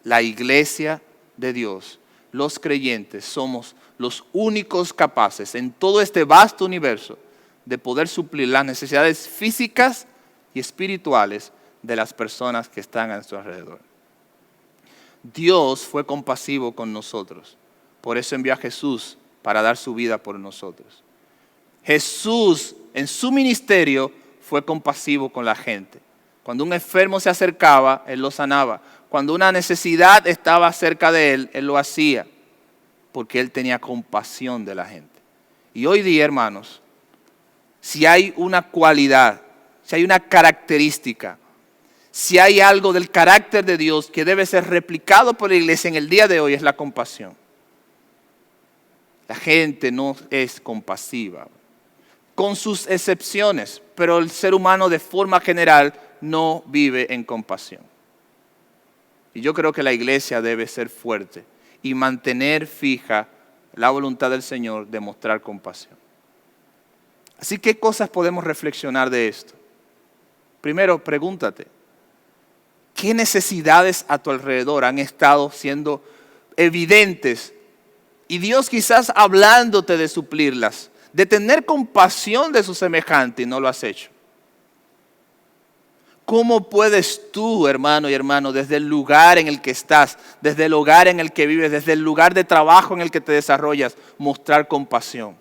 [SPEAKER 3] La iglesia de Dios, los creyentes, somos los únicos capaces en todo este vasto universo de poder suplir las necesidades físicas y espirituales de las personas que están a nuestro alrededor. Dios fue compasivo con nosotros, por eso envió a Jesús para dar su vida por nosotros. Jesús en su ministerio fue compasivo con la gente. Cuando un enfermo se acercaba, Él lo sanaba. Cuando una necesidad estaba cerca de Él, Él lo hacía, porque Él tenía compasión de la gente. Y hoy día, hermanos, si hay una cualidad, si hay una característica, si hay algo del carácter de Dios que debe ser replicado por la iglesia en el día de hoy, es la compasión. La gente no es compasiva, con sus excepciones, pero el ser humano de forma general no vive en compasión. Y yo creo que la iglesia debe ser fuerte y mantener fija la voluntad del Señor de mostrar compasión. Así que, ¿qué cosas podemos reflexionar de esto? Primero, pregúntate, ¿qué necesidades a tu alrededor han estado siendo evidentes? Y Dios quizás hablándote de suplirlas, de tener compasión de su semejante y no lo has hecho. ¿Cómo puedes tú, hermano y hermano, desde el lugar en el que estás, desde el hogar en el que vives, desde el lugar de trabajo en el que te desarrollas, mostrar compasión?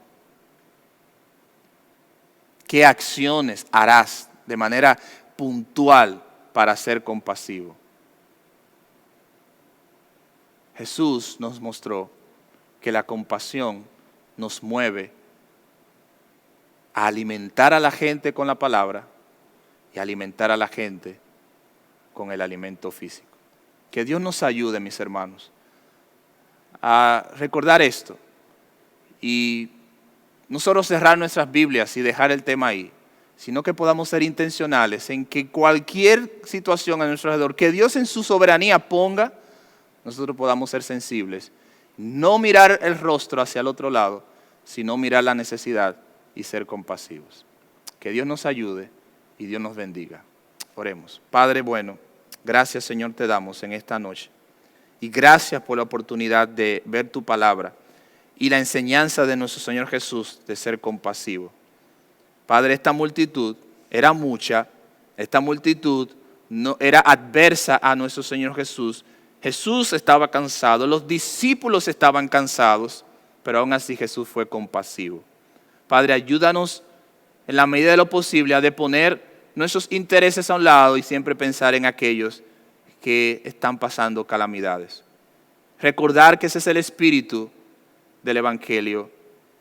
[SPEAKER 3] ¿Qué acciones harás de manera puntual para ser compasivo? Jesús nos mostró que la compasión nos mueve a alimentar a la gente con la palabra y alimentar a la gente con el alimento físico. Que Dios nos ayude, mis hermanos, a recordar esto y no solo cerrar nuestras Biblias y dejar el tema ahí, sino que podamos ser intencionales en que cualquier situación a nuestro alrededor que Dios en su soberanía ponga, nosotros podamos ser sensibles. No mirar el rostro hacia el otro lado, sino mirar la necesidad y ser compasivos. Que Dios nos ayude y Dios nos bendiga. Oremos. Padre bueno, gracias Señor te damos en esta noche. Y gracias por la oportunidad de ver tu palabra y la enseñanza de nuestro Señor Jesús de ser compasivo. Padre, esta multitud era mucha, esta multitud no era adversa a nuestro Señor Jesús. Jesús estaba cansado, los discípulos estaban cansados, pero aún así Jesús fue compasivo. Padre, ayúdanos en la medida de lo posible, a de poner nuestros intereses a un lado y siempre pensar en aquellos que están pasando calamidades. Recordar que ese es el espíritu del Evangelio,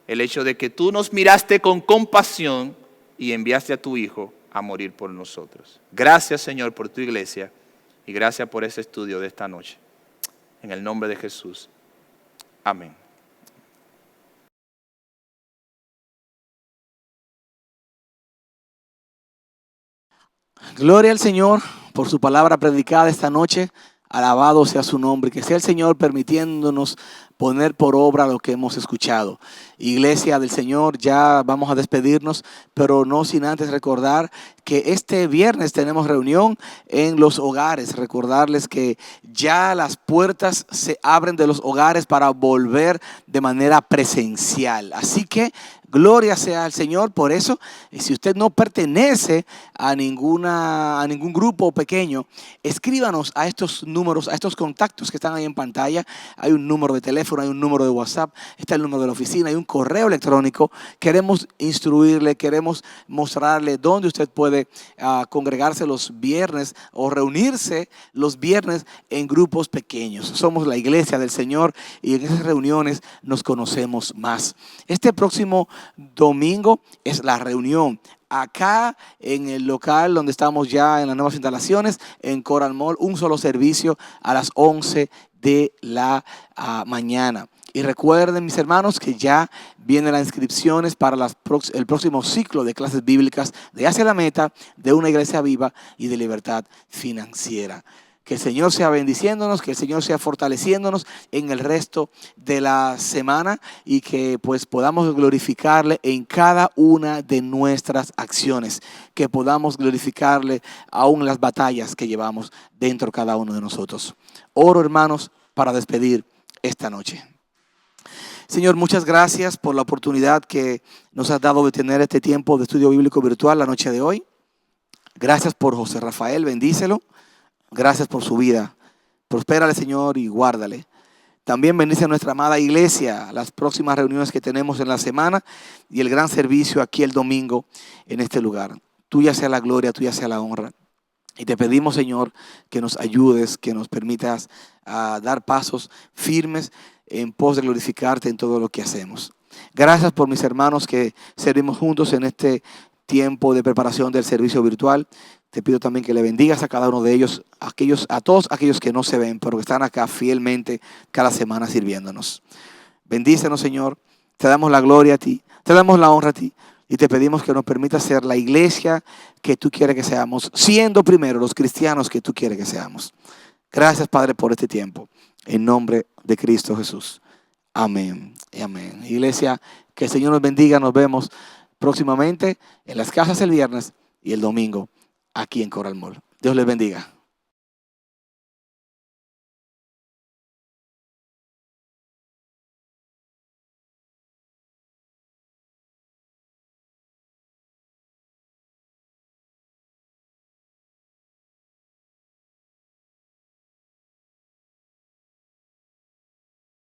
[SPEAKER 3] el hecho de que tú nos miraste con compasión y enviaste a tu Hijo a morir por nosotros. Gracias, Señor, por tu iglesia y gracias por ese estudio de esta noche. En el nombre de Jesús. Amén.
[SPEAKER 1] Gloria al Señor por su palabra predicada esta noche. Alabado sea su nombre. Que sea el Señor permitiéndonos poner por obra lo que hemos escuchado. Iglesia del Señor, ya vamos a despedirnos, pero no sin antes recordar que este viernes tenemos reunión en los hogares. Recordarles que ya las puertas se abren de los hogares para volver de manera presencial. Así que gloria sea al Señor por eso. Y si usted no pertenece a ningún grupo pequeño, escríbanos a estos números, a estos contactos que están ahí en pantalla. Hay un número de teléfono, hay un número de WhatsApp, está el número de la oficina, hay un correo electrónico. Queremos instruirle, queremos mostrarle dónde usted puede congregarse los viernes o reunirse los viernes en grupos pequeños. Somos la iglesia del Señor y en esas reuniones nos conocemos más. Este próximo domingo es la reunión acá en el local donde estamos ya en las nuevas instalaciones en Coral Mall, un solo servicio a las 11 de la mañana. Y recuerden, mis hermanos, que ya vienen las inscripciones para el próximo ciclo de clases bíblicas de Hacia la Meta, de una iglesia viva y de libertad financiera. Que el Señor sea bendiciéndonos, que el Señor sea fortaleciéndonos en el resto de la semana y que pues podamos glorificarle en cada una de nuestras acciones, que podamos glorificarle aún en las batallas que llevamos dentro de cada uno de nosotros. Oro, hermanos, para despedir esta noche. Señor, muchas gracias por la oportunidad que nos has dado de tener este tiempo de estudio bíblico virtual la noche de hoy. Gracias por José Rafael, bendícelo. Gracias por su vida. Prospérale, Señor, y guárdale. También bendice a nuestra amada iglesia, las próximas reuniones que tenemos en la semana y el gran servicio aquí el domingo en este lugar. Tuya sea la gloria, tuya sea la honra. Y te pedimos, Señor, que nos ayudes, que nos permitas dar pasos firmes en pos de glorificarte en todo lo que hacemos. Gracias por mis hermanos que servimos juntos en tiempo de preparación del servicio virtual. Te pido también que le bendigas a cada uno de ellos, a todos aquellos que no se ven, pero que están acá fielmente cada semana sirviéndonos. Bendícenos, Señor. Te damos la gloria a ti, te damos la honra a ti y te pedimos que nos permitas ser la iglesia que tú quieres que seamos, siendo primero los cristianos que tú quieres que seamos. Gracias, Padre, por este tiempo. En nombre de Cristo Jesús. Amén y amén. Iglesia, que el Señor nos bendiga. Nos vemos próximamente en las casas el viernes y el domingo aquí en Coral Mall. Dios les bendiga.